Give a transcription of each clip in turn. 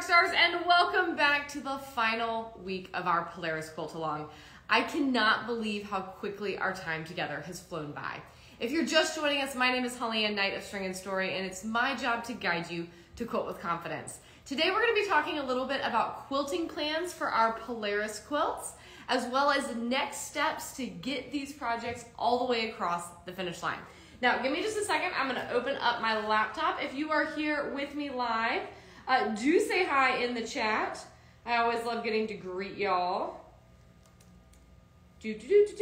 Rockstars, and welcome back to the final week of our Polaris Quilt Along. I cannot believe how quickly our time together has flown by. If you're just joining us, my name is Holly Ann Knight of String and Story, and it's my job to guide you to quilt with confidence. Today we're going to be talking a little bit about quilting plans for our Polaris quilts, as well as next steps to get these projects all the way across the finish line. Now, give me just a second. I'm going to open up my laptop. If you are here with me live, do say hi in the chat. I always love getting to greet y'all. It is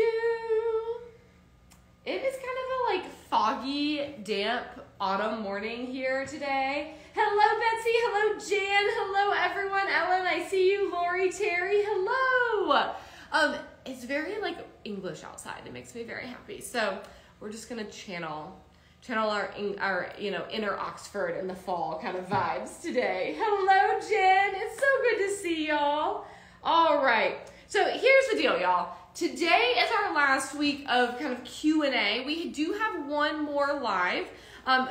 kind of a like foggy, damp autumn morning here today. Hello, Betsy. Hello, Jan. Hello, everyone. Ellen, I see you. Lori, Terry, hello. It's very like English outside. It makes me very happy. So we're just gonna channel our inner Oxford in the fall kind of vibes today. Hello, Jen. It's so good to see y'all. All right. So here's the deal, y'all. Today is our last week of kind of Q&A. We do have one more live.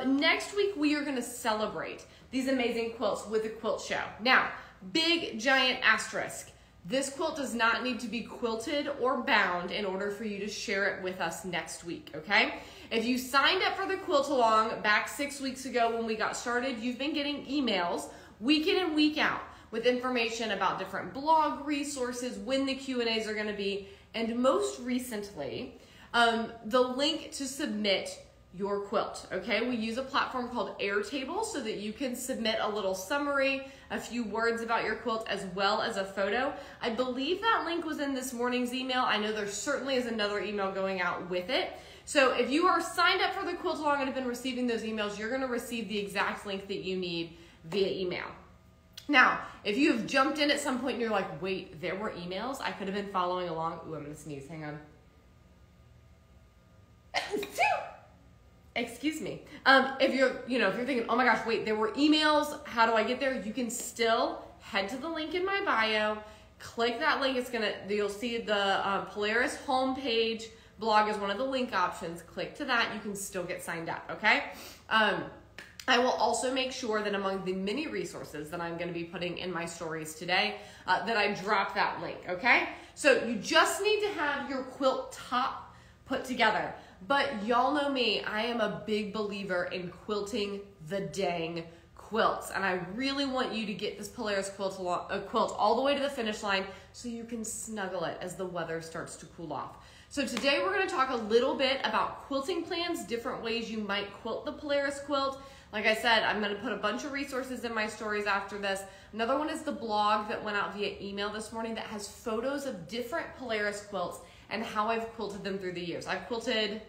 Next week, we are going to celebrate these amazing quilts with a quilt show. Now, big, giant asterisk. This quilt does not need to be quilted or bound in order for you to share it with us next week, okay? If you signed up for the quilt along back 6 weeks ago when we got started, you've been getting emails week in and week out with information about different blog resources, when the Q&As are gonna be, and most recently, the link to submit your quilt, okay? We use a platform called Airtable so that you can submit a little summary, a few words about your quilt, as well as a photo. I believe that link was in this morning's email. I know there certainly is another email going out with it. So if you are signed up for the quilt along and have been receiving those emails, you're gonna receive the exact link that you need via email. Now, if you have jumped in at some point and you're like, wait, there were emails? I could have been following along. Ooh, I'm gonna sneeze, hang on. Excuse me. If you're thinking, oh my gosh, wait, there were emails, how do I get there? You can still head to the link in my bio, click that link. You'll see the Polaris homepage. Blog is one of the link options. Click to that, you can still get signed up, okay? I will also make sure that among the many resources that I'm gonna be putting in my stories today, that I drop that link, okay? So you just need to have your quilt top put together. But y'all know me, I am a big believer in quilting the dang quilts. And I really want you to get this Polaris quilt all the way to the finish line so you can snuggle it as the weather starts to cool off. So today we're gonna talk a little bit about quilting plans, different ways you might quilt the Polaris quilt. Like I said, I'm gonna put a bunch of resources in my stories after this. Another one is the blog that went out via email this morning that has photos of different Polaris quilts and how I've quilted them through the years. I've quilted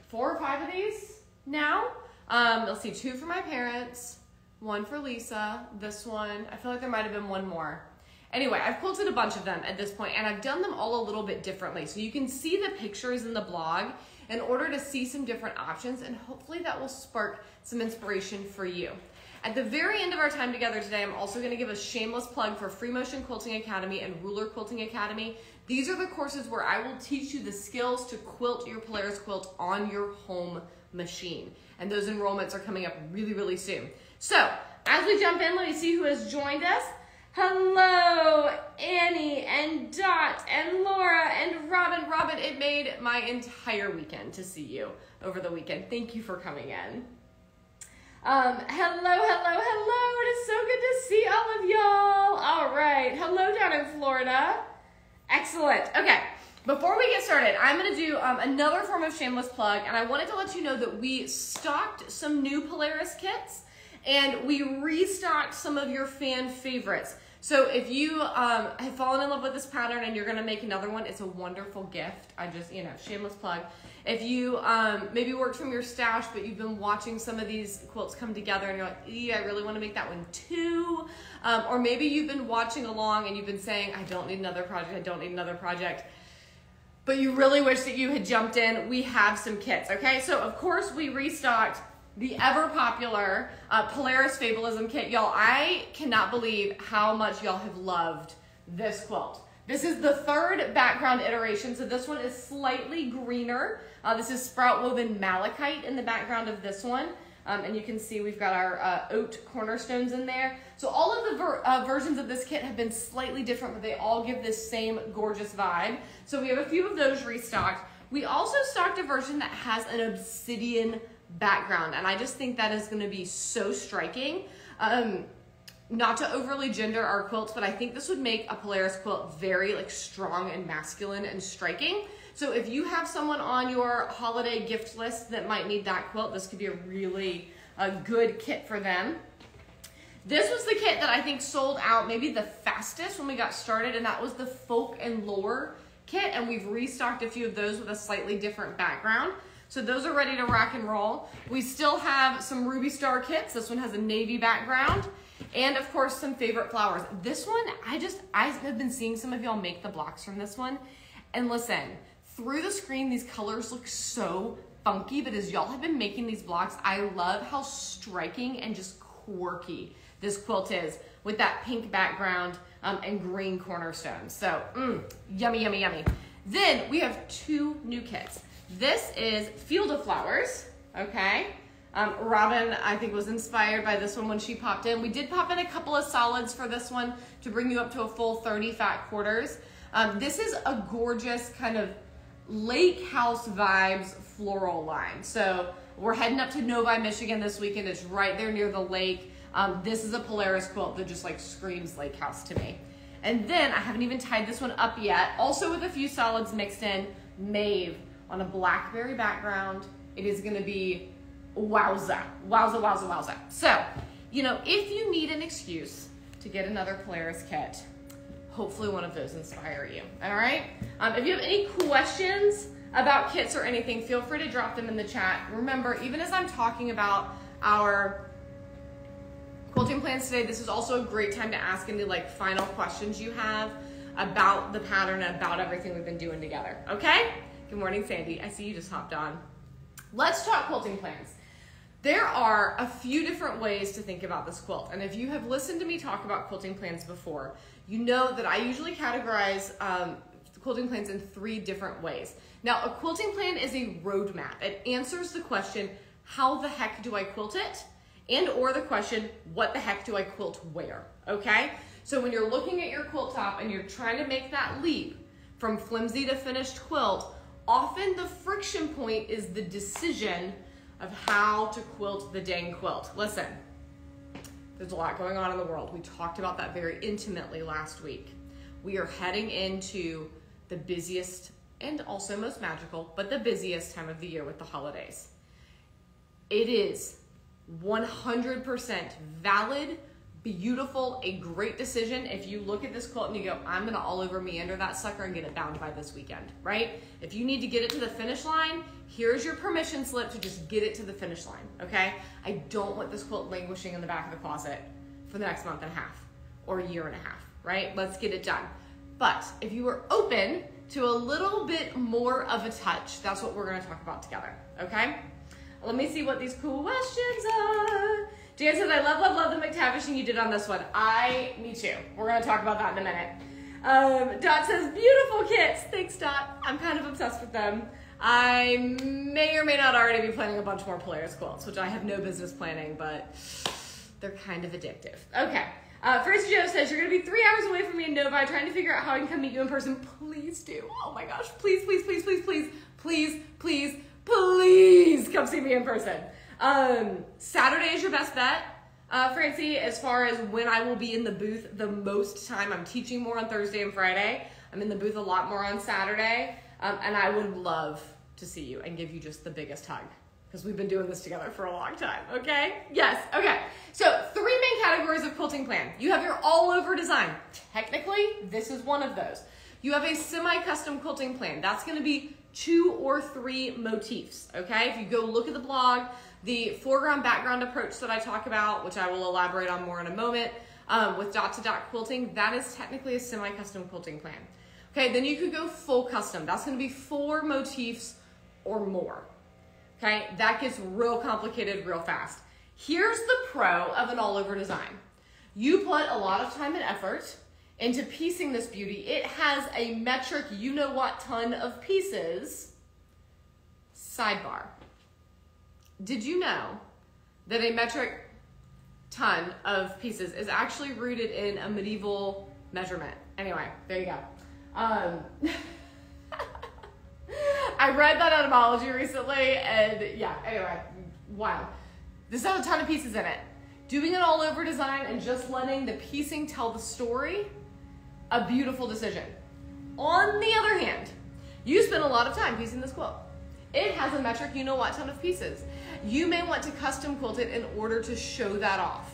4 or 5 of these now. Let's see, 2 for my parents, 1 for Lisa, this one. I feel like there might have been 1 more. Anyway, I've quilted a bunch of them at this point, and I've done them all a little bit differently. So you can see the pictures in the blog in order to see some different options, and hopefully that will spark some inspiration for you. At the very end of our time together today, I'm also gonna give a shameless plug for Free Motion Quilting Academy and Ruler Quilting Academy. These are the courses where I will teach you the skills to quilt your Polaris quilt on your home machine. And those enrollments are coming up really, really soon. So, as we jump in, let me see who has joined us. Hello, Annie and Dot and Laura and Robin. Robin, it made my entire weekend to see you over the weekend. Thank you for coming in. Hello. It is so good to see all of y'all. All right. Hello down in Florida. Excellent. Okay. Before we get started, I'm going to do another form of shameless plug, and I wanted to let you know that we stocked some new Polaris kits, and we restocked some of your fan favorites. So if you have fallen in love with this pattern and you're going to make another one, it's a wonderful gift. I just, shameless plug. If you maybe worked from your stash, but you've been watching some of these quilts come together and you're like, I really want to make that one too. Or maybe you've been watching along and you've been saying, I don't need another project, but you really wish that you had jumped in. We have some kits, okay? So of course we restocked the ever popular Polaris Fabulism kit. Y'all, I cannot believe how much y'all have loved this quilt. This is the 3rd background iteration, so this one is slightly greener. This is sprout woven malachite in the background of this one. And you can see we've got our oat cornerstones in there. So all of the versions of this kit have been slightly different, but they all give this same gorgeous vibe. So we have a few of those restocked. We also stocked a version that has an obsidian background, and I just think that is gonna be so striking. Not to overly gender our quilts, but I think this would make a Polaris quilt very like strong and masculine and striking. So if you have someone on your holiday gift list that might need that quilt, this could be a really good kit for them. This was the kit that I think sold out maybe the fastest when we got started, and that was the folk and lore kit, and we've restocked a few of those with a slightly different background. So those are ready to rock and roll. We still have some Ruby Star kits. This one has a navy background. And of course, some favorite flowers. This one, I have been seeing some of y'all make the blocks from this one. And listen, through the screen, these colors look so funky, but as y'all have been making these blocks, I love how striking and just quirky this quilt is with that pink background and green cornerstones. So, yummy, yummy, yummy. Then we have two new kits. This is Field of Flowers, okay? Robin, I think, was inspired by this one when she popped in. We did pop in a couple of solids for this one to bring you up to a full 30 fat quarters. This is a gorgeous kind of lake house vibes floral line. So we're heading up to Novi, Michigan this weekend. It's right there near the lake. This is a Polaris quilt that just like screams lake house to me. And then I haven't even tied this one up yet. Also with a few solids mixed in, Maeve on a blackberry background. It is gonna be wowza, wowza, wowza, wowza. So, you know, if you need an excuse to get another Polaris kit, hopefully one of those inspire you, all right? If you have any questions about kits or anything, feel free to drop them in the chat. Remember, even as I'm talking about our quilting plans today, this is also a great time to ask any like final questions you have about the pattern and about everything we've been doing together, okay? Good morning, Sandy. I see you just hopped on. Let's talk quilting plans. There are a few different ways to think about this quilt. And if you have listened to me talk about quilting plans before, you know that I usually categorize quilting plans in three different ways. Now, a quilting plan is a roadmap. It answers the question, how the heck do I quilt it? And or the question, what the heck do I quilt where? Okay? So when you're looking at your quilt top and you're trying to make that leap from flimsy to finished quilt, often the friction point is the decision of how to quilt the dang quilt. Listen, there's a lot going on in the world. We talked about that very intimately last week. We are heading into the busiest and also most magical, but the busiest time of the year with the holidays. It is 100% valid, beautiful, a great decision if you look at this quilt and you go, I'm gonna all over meander that sucker and get it bound by this weekend, right? If you need to get it to the finish line, here's your permission slip to just get it to the finish line, okay? I don't want this quilt languishing in the back of the closet for the next month and a half or a year and a half, right? Let's get it done. But if you are open to a little bit more of a touch, that's what we're gonna talk about together, okay? Let me see what these cool questions are. Jan says, I love, love, love the McTavishing you did on this one. Me too. We're gonna talk about that in a minute. Dot says, beautiful kits. Thanks, Dot. I'm kind of obsessed with them. I may or may not already be planning a bunch more Polaris quilts, which I have no business planning, but they're kind of addictive. Okay. First Joe says, you're gonna be 3 hours away from me in Novi trying to figure out how I can come meet you in person. Please do. Oh my gosh. Please, please, please, please, please, please, please, please come see me in person. Saturday is your best bet, Francie, as far as when I will be in the booth the most time. I'm teaching more on Thursday and Friday. I'm in the booth a lot more on Saturday, and I would love to see you and give you just the biggest hug because we've been doing this together for a long time, okay? Yes, okay. So 3 main categories of quilting plan. You have your all-over design. Technically, this is one of those. You have a semi-custom quilting plan. That's gonna be 2 or 3 motifs, okay? If you go look at the blog, the foreground background approach that I talk about, which I will elaborate on more in a moment, with dot-to-dot quilting, that is technically a semi-custom quilting plan. Okay, then you could go full custom. That's gonna be 4 motifs or more, okay? That gets real complicated real fast. Here's the pro of an all-over design. You put a lot of time and effort into piecing this beauty. It has a metric, you know what, ton of pieces. Sidebar. Did you know that a metric ton of pieces is actually rooted in a medieval measurement. Anyway, there you go. I read that etymology recently, and yeah, anyway, wow. This has a ton of pieces in it. Doing an all over design and just letting the piecing tell the story, a beautiful decision. On the other hand, you spend a lot of time piecing this quilt. It has a metric you know what ton of pieces. You may want to custom quilt it in order to show that off.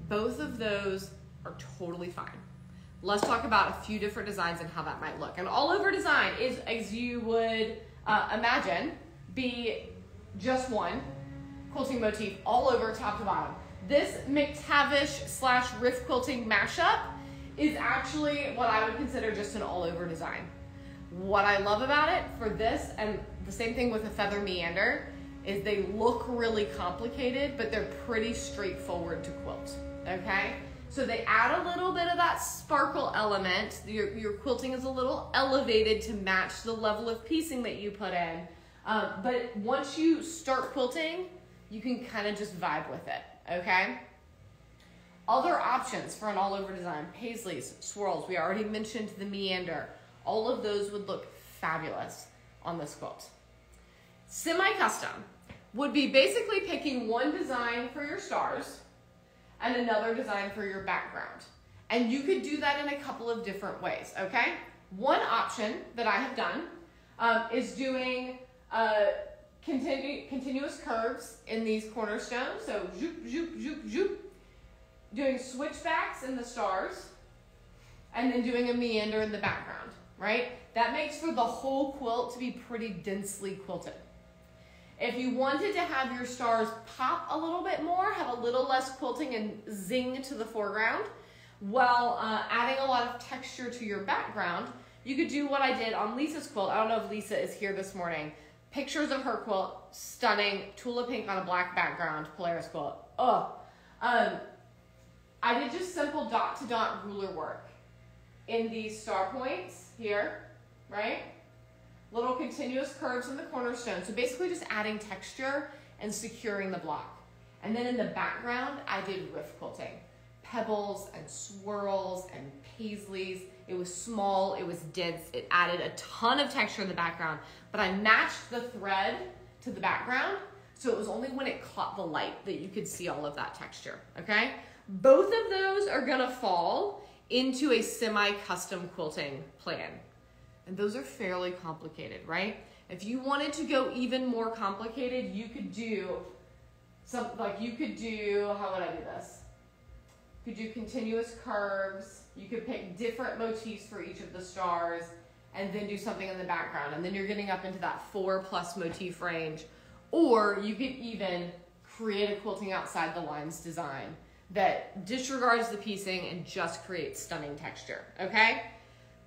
Both of those are totally fine. Let's talk about a few different designs and how that might look. An all over design is, as you would imagine, be just one quilting motif all over top to bottom. This McTavish / Riff quilting mashup is actually what I would consider just an all over design. What I love about it for this, and the same thing with a feather meander, is they look really complicated, but they're pretty straightforward to quilt, okay? So they add a little bit of that sparkle element. Your quilting is a little elevated to match the level of piecing that you put in. But once you start quilting, you can kind of just vibe with it, okay? Other options for an all over design, paisleys, swirls. We already mentioned the meander. All of those would look fabulous on this quilt. Semi-custom would be basically picking one design for your stars and another design for your background. And you could do that in a couple of different ways, okay? One option that I have done is doing continuous curves in these cornerstones. So zoop, zoop, zoop, zoop. Doing switchbacks in the stars and then doing a meander in the background, right? That makes for the whole quilt to be pretty densely quilted. If you wanted to have your stars pop a little bit more, have a little less quilting and zing to the foreground, while adding a lot of texture to your background, you could do what I did on Lisa's quilt. I don't know if Lisa is here this morning. Pictures of her quilt, stunning, tulip pink on a black background, Polaris quilt. Oh, I did just simple dot to dot ruler work in these star points here, right? Little continuous curves in the cornerstone. So basically just adding texture and securing the block. And then in the background, I did riff quilting. Pebbles and swirls and paisleys. It was small, it was dense. It added a ton of texture in the background, but I matched the thread to the background. So it was only when it caught the light that you could see all of that texture, okay? Both of those are gonna fall into a semi-custom quilting plan. And those are fairly complicated, right? If you wanted to go even more complicated, you could do something like how would I do this? You could do continuous curves. You could pick different motifs for each of the stars and then do something in the background. And then you're getting up into that 4+ motif range. Or you could even create a quilting outside the lines design that disregards the piecing and just creates stunning texture, okay?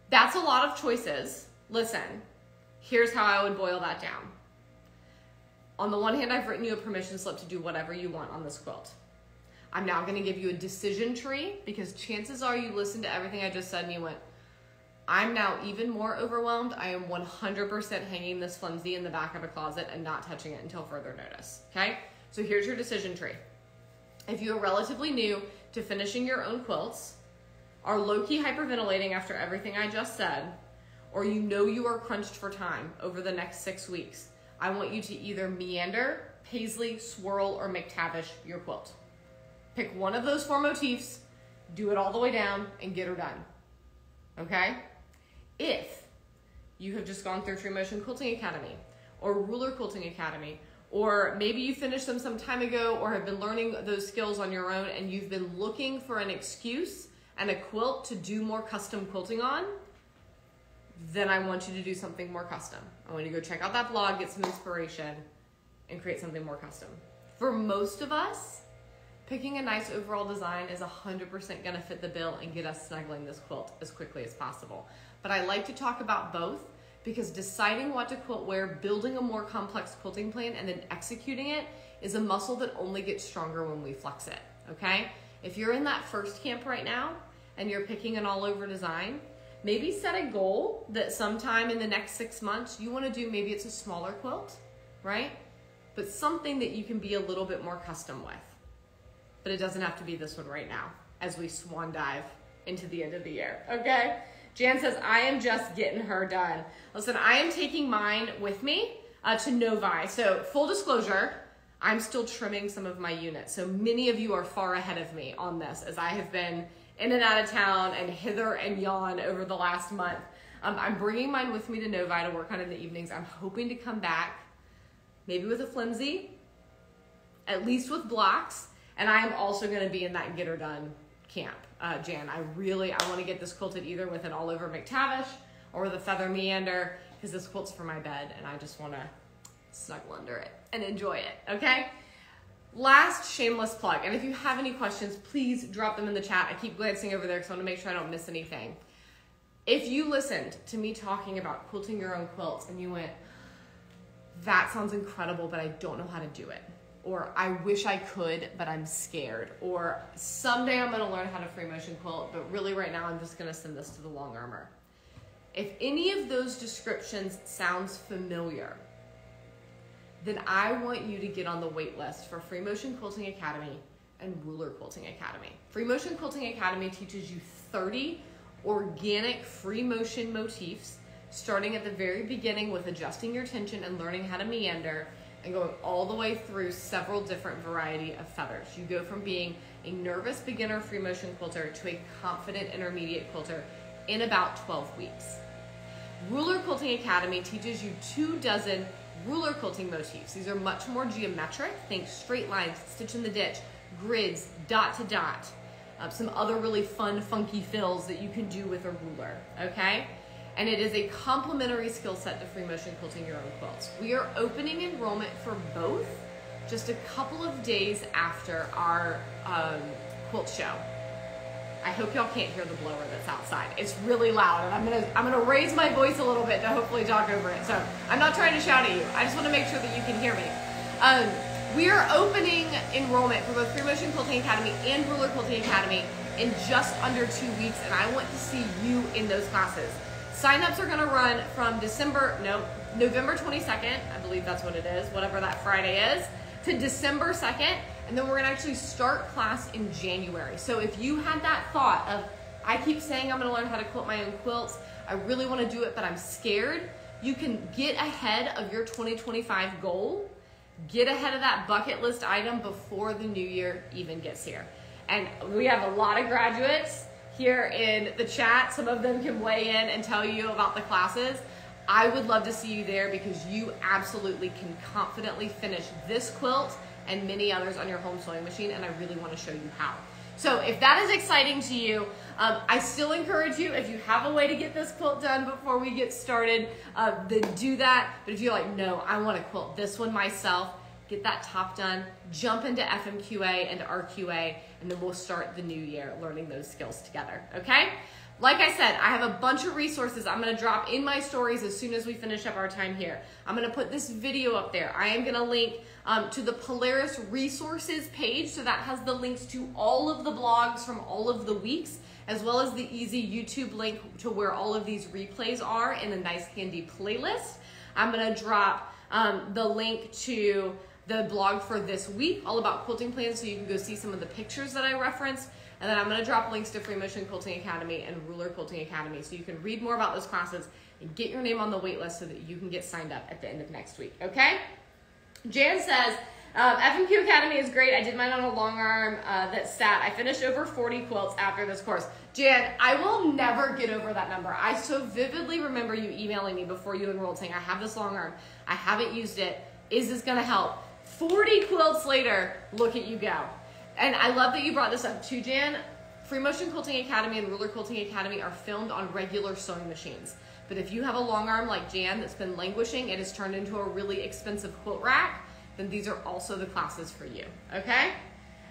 That's a lot of choices. Listen, here's how I would boil that down. On the one hand, I've written you a permission slip to do whatever you want on this quilt. I'm now gonna give you a decision tree because chances are you listened to everything I just said and you went, I'm now even more overwhelmed. I am 100% hanging this flimsy in the back of a closet and not touching it until further notice, okay? So here's your decision tree. If you are relatively new to finishing your own quilts, are low-key hyperventilating after everything I just said, or you know you are crunched for time over the next 6 weeks, I want you to either meander, paisley, swirl, or McTavish your quilt. Pick one of those 4 motifs, do it all the way down, and get her done, okay? If you have just gone through True Motion Quilting Academy or Ruler Quilting Academy, or maybe you finished them some time ago or have been learning those skills on your own and you've been looking for an excuse and a quilt to do more custom quilting on, then I want you to do something more custom. I want you to go check out that blog, get some inspiration, and create something more custom. For most of us, picking a nice overall design is 100% gonna fit the bill and get us snuggling this quilt as quickly as possible. But I like to talk about both because deciding what to quilt where, building a more complex quilting plan, and then executing it is a muscle that only gets stronger when we flex it, okay? If you're in that first camp right now and you're picking an all-over design, maybe set a goal that sometime in the next 6 months you wanna do, maybe it's a smaller quilt, right? but something that you can be a little bit more custom with. But it doesn't have to be this one right now as we swan dive into the end of the year, okay? Jan says, I am just getting her done. Listen, I am taking mine with me to Novi. So full disclosure, I'm still trimming some of my units. So many of you are far ahead of me on this as I have been in and out of town and hither and yon over the last month. I'm bringing mine with me to Novi to work on in the evenings. I'm hoping to come back maybe with a flimsy, at least with blocks. And I am also gonna be in that get her done camp. Jan, I want to get this quilted either with an all over McTavish or with a feather meander, because this quilt's for my bed and I just want to snuggle under it and enjoy it, okay? Last shameless plug, and if you have any questions, please drop them in the chat. I keep glancing over there because I want to make sure I don't miss anything. If you listened to me talking about quilting your own quilts and you went, that sounds incredible, but I don't know how to do it, or I wish I could, but I'm scared, or someday I'm gonna learn how to free motion quilt, but really right now I'm just gonna send this to the long armor. If any of those descriptions sounds familiar, then I want you to get on the wait list for Free Motion Quilting Academy and Ruler Quilting Academy. Free Motion Quilting Academy teaches you 30 organic free motion motifs, starting at the very beginning with adjusting your tension and learning how to meander, and going all the way through several different variety of feathers. You go from being a nervous beginner free motion quilter to a confident intermediate quilter in about 12 weeks. Ruler Quilting Academy teaches you 24 ruler quilting motifs. These are much more geometric. Think straight lines, stitch in the ditch, grids, dot to dot, some other really fun, funky fills that you can do with a ruler, okay? And it is a complementary skill set to free motion quilting your own quilts. We are opening enrollment for both just a couple of days after our quilt show. I hope y'all can't hear the blower that's outside. It's really loud, and I'm gonna raise my voice a little bit to hopefully talk over it. So I'm not trying to shout at you. I just want to make sure that you can hear me. We are opening enrollment for both Free Motion Quilting Academy and Ruler Quilting Academy in just under 2 weeks, and I want to see you in those classes. Sign-ups are gonna run from November 22nd, I believe that's what it is, whatever that Friday is, to December 2nd, and then we're gonna actually start class in January. So if you had that thought of, I keep saying I'm gonna learn how to quilt my own quilts, I really wanna do it, but I'm scared, you can get ahead of your 2025 goal, get ahead of that bucket list item before the new year even gets here. And we have a lot of graduates here in the chat. Some of them can weigh in and tell you about the classes. I would love to see you there because you absolutely can confidently finish this quilt and many others on your home sewing machine, and I really want to show you how. So if that is exciting to you, I still encourage you, if you have a way to get this quilt done before we get started, then do that. But if you're like, no, I want to quilt this one myself, get that top done, jump into FMQA and RQA, and then we'll start the new year learning those skills together, okay? Like I said, I have a bunch of resources I'm gonna drop in my stories as soon as we finish up our time here. I'm gonna put this video up there. I am gonna link to the Polaris resources page, so that has the links to all of the blogs from all of the weeks, as well as the easy YouTube link to where all of these replays are in a nice handy playlist. I'm gonna drop the link to the blog for this week, all about quilting plans, so you can go see some of the pictures that I referenced. And then I'm gonna drop links to Free Motion Quilting Academy and Ruler Quilting Academy, so you can read more about those classes and get your name on the wait list so that you can get signed up at the end of next week, okay? Jan says, FMQ Academy is great. I did mine on a long arm that sat. I finished over 40 quilts after this course. Jan, I will never get over that number. I so vividly remember you emailing me before you enrolled saying, I have this long arm, I haven't used it, is this gonna help? 40 quilts later, look at you go. And I love that you brought this up too, Jan. Free Motion Quilting Academy and Ruler Quilting Academy are filmed on regular sewing machines. But if you have a long arm like Jan that's been languishing, it has turned into a really expensive quilt rack, then these are also the classes for you, okay?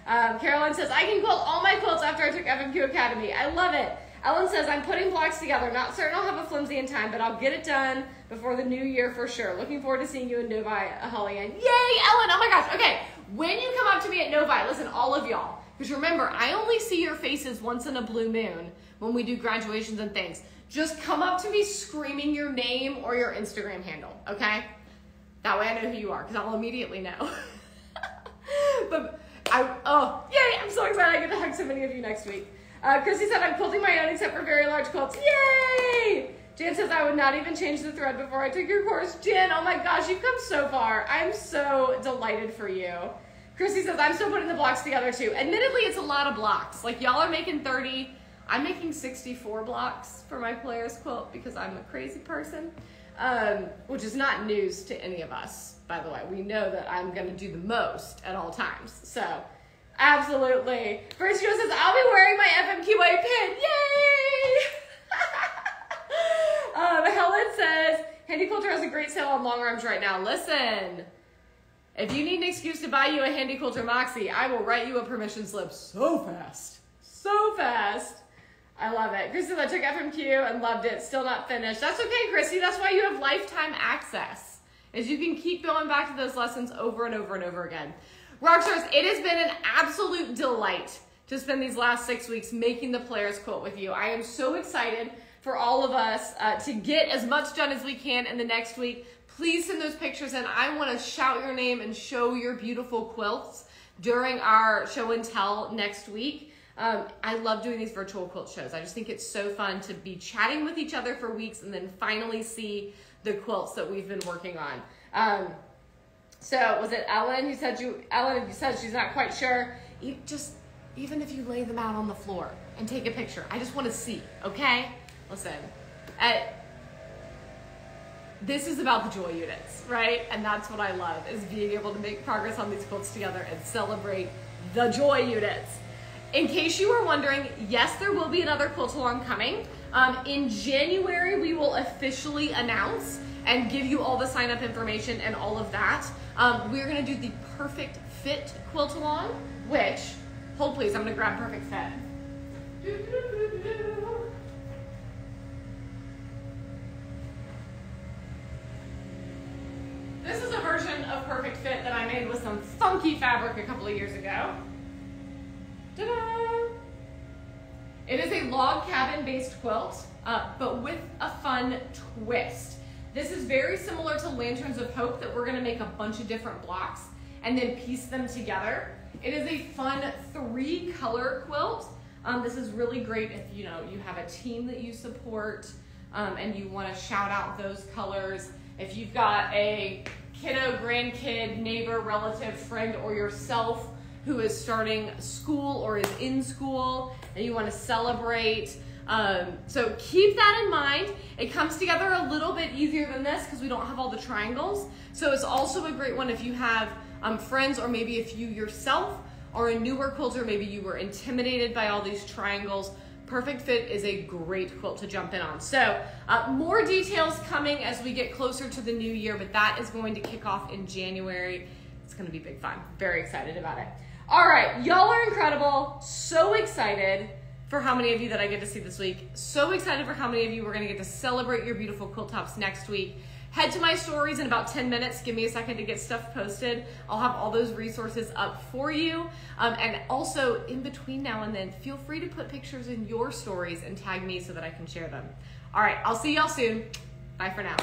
Caroline says, I can quilt all my quilts after I took FMQ Academy. I love it. Ellen says, I'm putting blocks together. Not certain I'll have a flimsy in time, but I'll get it done before the new year for sure. Looking forward to seeing you in Novi, Holly Ann. Yay, Ellen, oh my gosh. Okay, when you come up to me at Novi, listen, all of y'all, because remember, I only see your faces once in a blue moon when we do graduations and things. Just come up to me screaming your name or your Instagram handle, okay? That way I know who you are, because I'll immediately know. But yay, I'm so excited I get to hug so many of you next week. Chrissy said, I'm quilting my own except for very large quilts. Yay! Jan says, I would not even change the thread before I took your course. Jan, oh my gosh, you've come so far. I'm so delighted for you. Chrissy says, I'm still putting the blocks together too. Admittedly, it's a lot of blocks. Like, y'all are making 30. I'm making 64 blocks for my Polaris quilt because I'm a crazy person, which is not news to any of us, by the way. We know that I'm going to do the most at all times. So, absolutely. First, Joe says, I'll be wearing my FMQA pin. Yay! Helen says, Handy Quilter has a great sale on long arms right now. Listen, if you need an excuse to buy you a Handy Quilter Moxie, I will write you a permission slip so fast. So fast. I love it. Chrissy, I took FMQ and loved it. Still not finished. That's okay, Chrissy. That's why you have lifetime access, is you can keep going back to those lessons over and over and over again. Rockstars, it has been an absolute delight to spend these last 6 weeks making the Polaris quilt with you. I am so excited for all of us to get as much done as we can in the next week. Please send those pictures in. I want to shout your name and show your beautiful quilts during our show and tell next week. I love doing these virtual quilt shows. I just think it's so fun to be chatting with each other for weeks and then finally see the quilts that we've been working on. So was it Ellen who said Ellen said she's not quite sure. Even if you lay them out on the floor and take a picture, I just want to see, okay? Listen, this is about the joy units, right? And that's what I love, is being able to make progress on these quilts together and celebrate the joy units. In case you were wondering, yes, there will be another quilt along coming. In January, we will officially announce and give you all the sign up information and all of that. We're gonna do the Perfect Fit quilt along, which, hold please, I'm gonna grab Perfect Fit. This is a version of Perfect Fit that I made with some funky fabric a couple of years ago. Ta-da! It is a log cabin based quilt, but with a fun twist. This is very similar to Lanterns of Hope, that we're gonna make a bunch of different blocks and then piece them together. It is a fun 3-color quilt. This is really great if you have a team that you support and you wanna shout out those colors. If you've got a kiddo, grandkid, neighbor, relative, friend, or yourself who is starting school or is in school and you want to celebrate. So keep that in mind. It comes together a little bit easier than this because we don't have all the triangles. So it's also a great one if you have friends, or maybe if you yourself are a newer quilter, maybe you were intimidated by all these triangles. Perfect Fit is a great quilt to jump in on. So more details coming as we get closer to the new year, but that is going to kick off in January. It's going to be big fun. Very excited about it. All right, y'all are incredible. So excited for how many of you that I get to see this week. So excited for how many of you we're going to get to celebrate your beautiful quilt tops next week. Head to my stories in about 10 minutes. Give me a second to get stuff posted. I'll have all those resources up for you. And also, in between now and then, feel free to put pictures in your stories and tag me so that I can share them. All right, I'll see y'all soon. Bye for now.